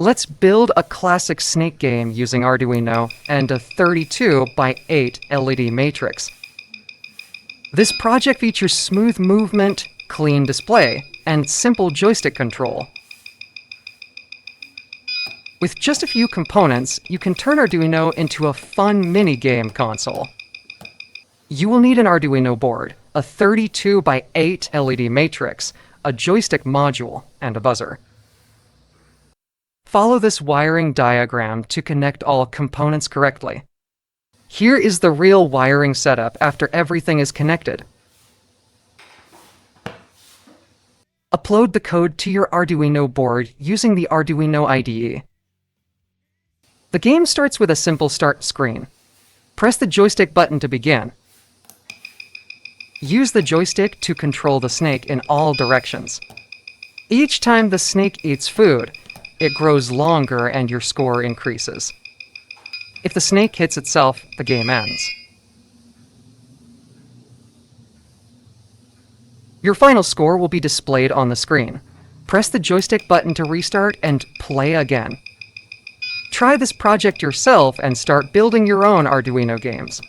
Let's build a classic snake game using Arduino and a 32 by 8 LED matrix. This project features smooth movement, clean display, and simple joystick control. With just a few components, you can turn Arduino into a fun mini-game console. You will need an Arduino board, a 32 by 8 LED matrix, a joystick module, and a buzzer. Follow this wiring diagram to connect all components correctly. Here is the real wiring setup after everything is connected. Upload the code to your Arduino board using the Arduino IDE. The game starts with a simple start screen. Press the joystick button to begin. Use the joystick to control the snake in all directions. Each time the snake eats food, it grows longer and your score increases. If the snake hits itself, the game ends. Your final score will be displayed on the screen. Press the joystick button to restart and play again. Try this project yourself and start building your own Arduino games.